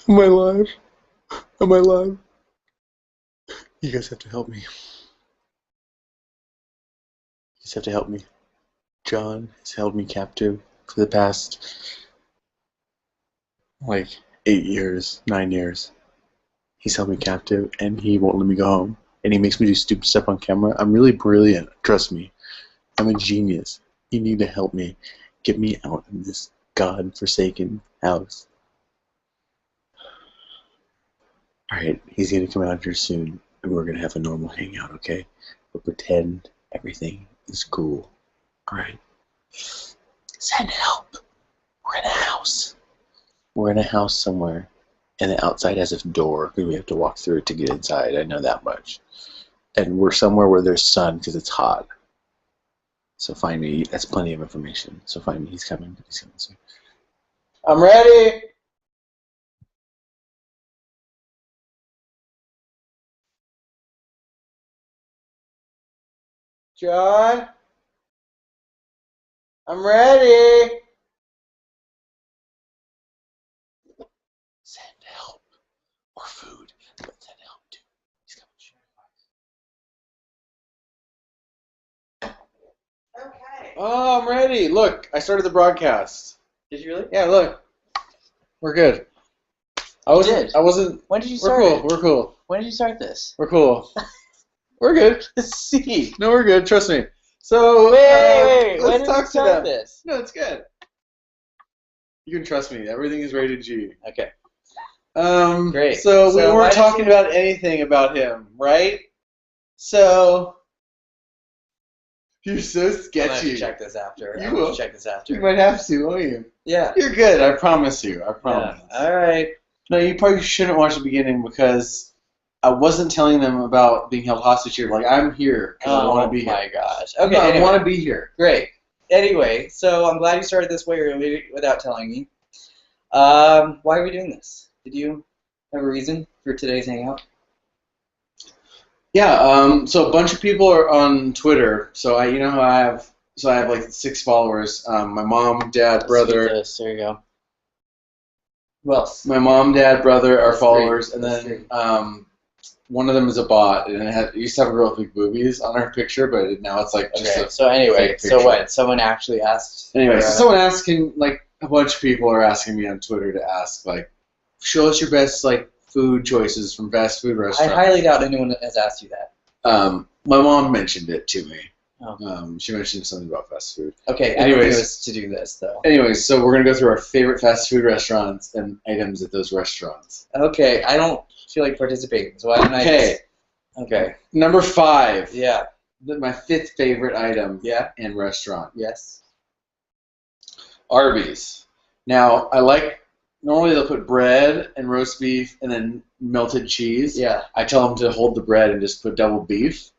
Am I live? Am I live? You guys have to help me. You guys have to help me. John has held me captive for the past, like, 8 years, 9 years. He's held me captive, and he won't let me go home. And he makes me do stupid stuff on camera. I'm really brilliant. Trust me. I'm a genius. You need to help me. Get me out of this God-forsaken house. Alright, he's gonna come out here soon, and we're gonna have a normal hangout, okay? But pretend everything is cool. Alright? Send help. We're in a house. We're in a house somewhere, and the outside has a door, because we have to walk through it to get inside. I know that much. And we're somewhere where there's sun, because it's hot. So find me. That's plenty of information. So find me. He's coming. He's coming soon. I'm ready! John? I'm ready! Send help. Or food. But send help too. He's coming. Okay. Oh, I'm ready. Look, I started the broadcast. Did you really? Yeah, look. We're good. I wasn't. When did you We're start cool. it? We're cool. When did you start this? We're cool. We're good. Let's see. No, we're good. Trust me. So, Wait. When let's did talk you to start them. this? No, it's good. You can trust me. Everything is rated G. Okay. Great. So So we why weren't did talking you- about anything about him, right? So you're so I'm gonna have sketchy. to check this after. You I'm gonna will. check this You after. might have to, won't you? Yeah. You're good. I promise you. I promise. Yeah. All right. No, you probably shouldn't watch the beginning because I wasn't telling them about being held hostage here. Like, I'm here because I want to be here. Oh my gosh. No, Okay. I Anyway. want to be here. Great. Anyway, so I'm glad you started this way early without telling me. Why are we doing this? Did you have a reason for today's hangout? Yeah. So a bunch of people are on Twitter. So I have like 6 followers. My mom, dad, brother. There you go. Who else? My mom, dad, brother are That's followers, three. and That's then one of them is a bot, and it used to have a girl with big boobies on her picture, but now it's like just Okay. a So anyway, fake so picture. what? Someone actually asked. Anyway, so for, someone asking, like, a bunch of people are asking me on Twitter to ask, like, show us your best, like, food choices from fast food I restaurants. highly doubt anyone has asked you that. My mom mentioned it to me. Oh. She mentioned something about fast food. Okay, I didn't think Anyways. it was to do this though. Anyways, so we're going to go through our favorite fast food restaurants and items at those restaurants. Okay, I don't feel like participating, so why don't I Okay. just... Okay. Number 5. Yeah. My 5th favorite item Yeah. in restaurant. Yes. Arby's. Now, normally they'll put bread and roast beef and then melted cheese. Yeah. I tell them to hold the bread and just put double beef.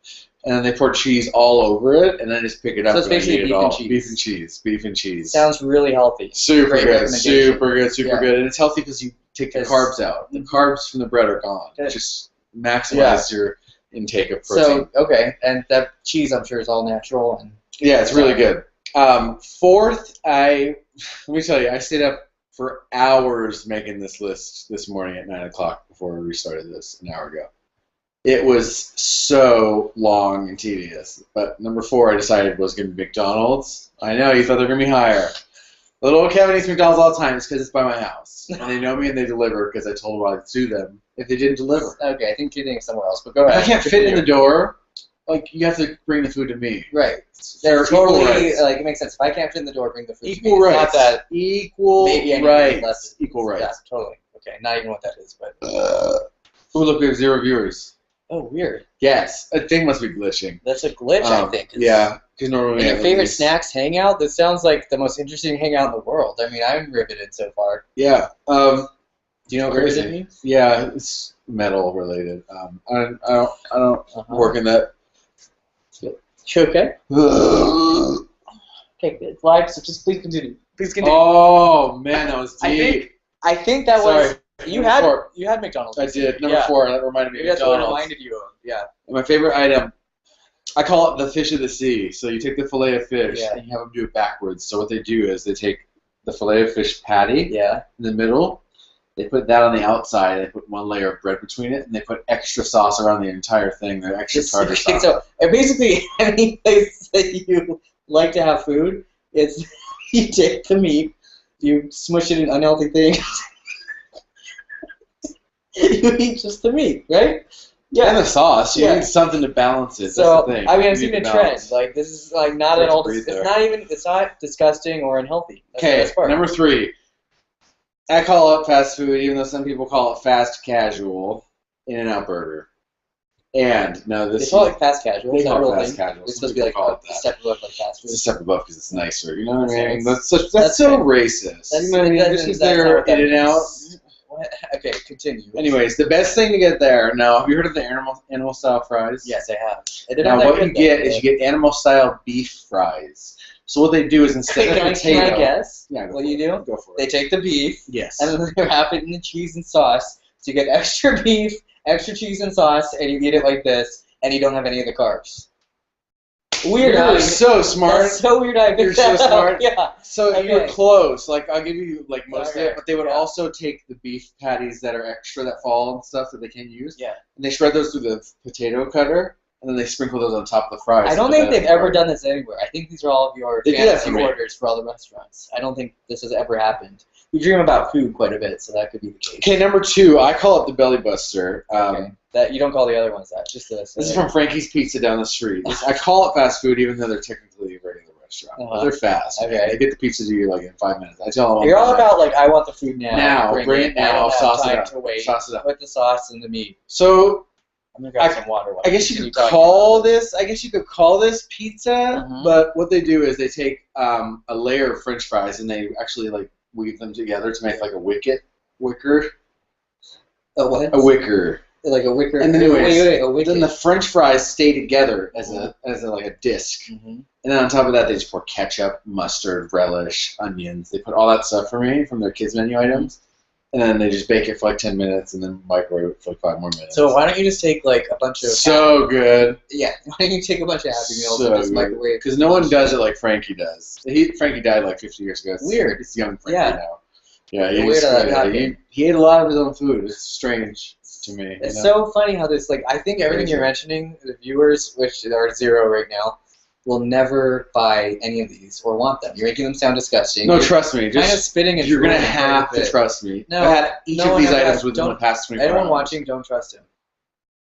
And then they pour cheese all over it, and then just pick it up. So it's and I basically eat it beef and all. cheese. Beef and cheese. Beef and cheese. Sounds really healthy. Super Great good. recommendation. Super good. Super Yeah. good. And it's healthy because you take the 'Cause- carbs out. The carbs from the bread are gone. Good. Just maximize your intake of So, protein. okay, and that cheese I'm sure is all natural. And Yeah, it's really good. 4th, let me tell you, I stayed up for hours making this list this morning at 9 o'clock before we restarted this an hour ago. It was so long and tedious. But number 4, I decided was going to be McDonald's. I know, you thought they were going to be higher. Little old Kevin eats McDonald's all the time. It's because it's by my house. And they know me and they deliver because I told them I'd sue them if they didn't deliver. Okay, I think you're thinking somewhere else, but go If ahead. I can't fit in the door, like, you have to bring the food to me. Right. They're That's totally, equal rights. like, it makes sense. If I can't fit in the door, bring the food to me. Equal It's rights. Not that Equal maybe I need rights. less. Equal rights. Yeah, totally. Okay, not even what that is, but... Ooh, look, we have 0 viewers. Oh, weird. Yes, a thing must be glitching. That's a glitch, I think. Yeah, because normally. And your at favorite least- snacks hangout? That sounds like the most interesting hangout in the world. I mean, I'm riveted so far. Yeah. Do you know what Crazy. riveted means? Yeah, it's metal related. I don't work in that. Okay. Okay, it's live, so just please continue. Please continue. Oh man, that was deep. I think that Sorry. was you Number had 4. you had McDonald's. I did. Number Yeah. 4. That reminded me Maybe of that's what it McDonald's. reminded you of. Yeah. My favorite item. I call it the fish of the sea. So you take the fillet of fish Yeah. and you have them do it backwards. So what they do is they take the fillet of fish patty Yeah. in the middle, They put that on the outside. They put one layer of bread between it, and they put extra sauce around the entire thing. The extra tartar sauce. So basically, any place that you like to have food, it's you take the meat, you smush it in unhealthy things. You eat just the meat, right? Yeah, and the sauce. You need something to balance it. So that's the thing. I mean, I've seen a trend. Like this is like not an old. It's not disgusting or unhealthy. Okay, number 3. I call it fast food, even though some people call it fast casual. In-N-Out Burger. And no, this they call it fast casual. They call it real fast casual. It's supposed to be like a step above like fast food. It's a step above because it's nicer. You know what I mean? That's so racist. You know what I mean? Just because they're In-N-Out. Okay, continue. Anyways, the best thing to get there. Now, have you heard of the animal style fries? Yes, I have. Now, what you get is you get animal style beef fries. So what they do is instead of potato. Can I guess? Yeah, what you do? Go for it. They take the beef. Yes. And then they wrap it in the cheese and sauce. So you get extra beef, extra cheese and sauce, and you eat it like this, and you don't have any of the carbs. Weird. You're so smart. That's so weird. You're so smart. Yeah. So you're close. Like I'll give you like most of it, but they would also take the beef patties that are extra that fall and stuff that they can use. Yeah. And they shred those through the potato cutter, and then they sprinkle those on top of the fries. I don't think they've ever done this anywhere. I think these are all of your fantasy orders for all the restaurants. I don't think this has ever happened. You dream about food quite a bit, so that could be the case. Okay, number 2, I call it the Belly Buster. Okay. That you don't call the other ones that. Just this. This is from Frankie's Pizza down the street. I call it fast food, even though they're technically a regular restaurant. But they're fast. Okay. They get the pizza to you like in 5 minutes. I tell them. You're all about like I want the food now. Now, bring it now. Sauce it up. To wait. Sauce it up. With the sauce and the meat. So I'm gonna grab some water. I guess you could call this. I guess you could call this pizza. But what they do is they take a layer of French fries and they actually like weave them together to make like a wicker. A what? A wicker. Like a wicker. And then wait, a wicker. Then the French fries stay together as a like a disc. And then on top of that, they just pour ketchup, mustard, relish, onions. They put all that stuff for me from their kids menu items. And then they just bake it for like 10 minutes and then microwave it for like 5 more minutes. So why don't you just take like a bunch of... good. Yeah, why don't you take a bunch of Happy Meals and just microwave... Because no one does it like Frankie does. Frankie died like 50 years ago. Weird. It's young Frankie now. Yeah, he ate a lot of his own food. It's strange to me. It's so funny how this, like, I think everything you're mentioning, the viewers, which are 0 right now, will never buy any of these or want them. You're making them sound disgusting. No, trust me. Just kind of spitting and you're going to have to trust me. No, I've had each of these items within the past 24 hours. Anyone watching, don't trust him.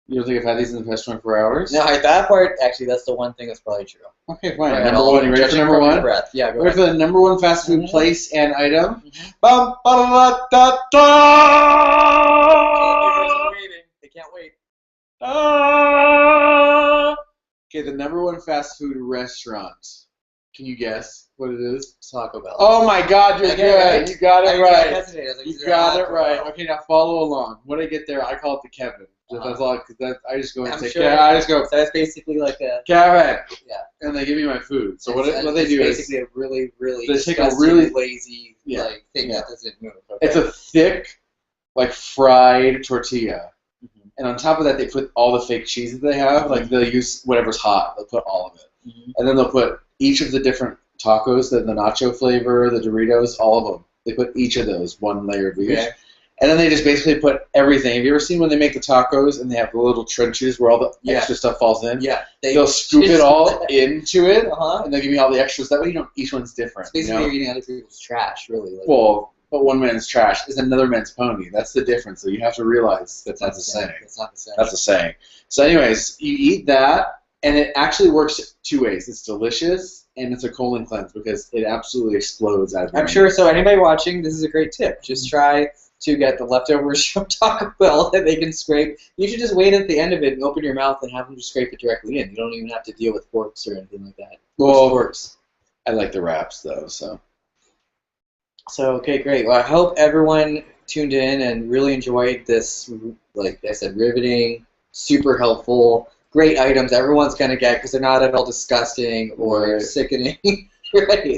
You don't think I've had these in the past 24 hours? No, that part, actually, that's the one thing that's probably true. Okay, fine. Number 1, you ready for number 1? Yeah, go ahead. Ready for the number 1 fast food place and item? Bum, ba-da-da-da-da! They can't wait. Okay, the number 1 fast food restaurant. Can you guess what it is? Taco Bell. Oh my God, you're good. You got it right. You got it right. Bell. Okay, now follow along. When I get there, I call it the Kevin. That's all. Because I just go and say, sure. I just go. So it's basically like a Kevin. Yeah. And they give me my food. So what they do is basically a really they take a really lazy like thing that doesn't move. Okay. It's a thick, like fried tortilla. And on top of that, they put all the fake cheese that they have. Like they'll use whatever's hot. They'll put all of it, and then they'll put each of the different tacos, the nacho flavor, the Doritos, all of them. They put each of those 1 layer of each, and then they just basically put everything. Have you ever seen when they make the tacos and they have the little trenches where all the extra stuff falls in? Yeah, they'll scoop it all into it, and they'll give you all the extras. That way, each one's different. It's basically you're eating other people's trash, really. Like, well. But one man's trash is another man's pony. That's the difference. So you have to realize that's a saying. That's not the saying. That's a saying. So anyways, you eat that, and it actually works 2 ways. It's delicious, and it's a colon cleanse because it absolutely explodes out of your I'm sure, so anybody watching, this is a great tip. Just try to get the leftovers from Taco Bell that they can scrape. You should just wait at the end of it and open your mouth and have them just scrape it directly in. You don't even have to deal with forks or anything like that. Well, forks. I like the wraps, though, so... So, okay, great. Well, I hope everyone tuned in and really enjoyed this, like I said, riveting, super helpful, great items everyone's going to get because they're not at all disgusting or sickening. Right.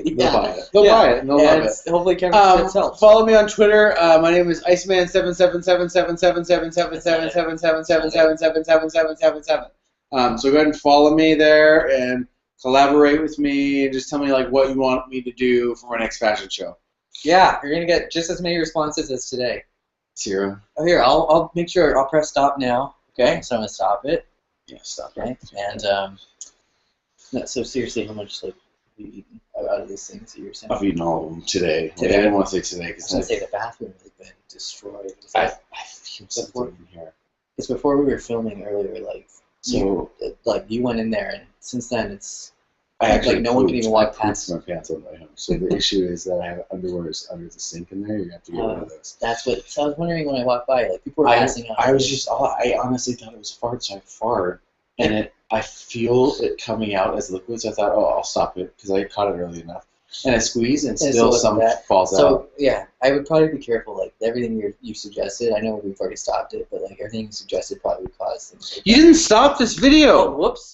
They'll buy it. They'll buy it. And they'll love it. Hopefully Kevin's helps. Follow me on Twitter. My name is Iceman77777777777777777. So go ahead and follow me there and collaborate with me and just tell me like what you want me to do for my next fashion show. Yeah, you're going to get just as many responses as today. 0. Oh, here, I'll make sure. I'll press stop now. Okay, so I'm gonna stop it. Yeah, stop. Okay, and no, so seriously, how much like have you eaten out of these things that you're saying? I've eaten all of them today. Today? I didn't want to say today I was because gonna say the bathroom has been destroyed. I feel something in here. It's before we were filming earlier. Like So you went in there, and since then it's I actually like no one can even walk pooped past. my pants on the way home. So the issue is that I have underwears under the sink in there. You have to get rid of those. That's what. So I was wondering when I walked by, like people were passing out. I honestly thought it was a fart, so I fart, and I feel it coming out as liquid. So I thought, oh, I'll stop it because I caught it early enough. And I squeeze, and still some falls out. So yeah, I would probably be careful. Like everything you suggested, I know we've already stopped it, but like everything you suggested probably would cause things. Like You didn't stop this video. whoops.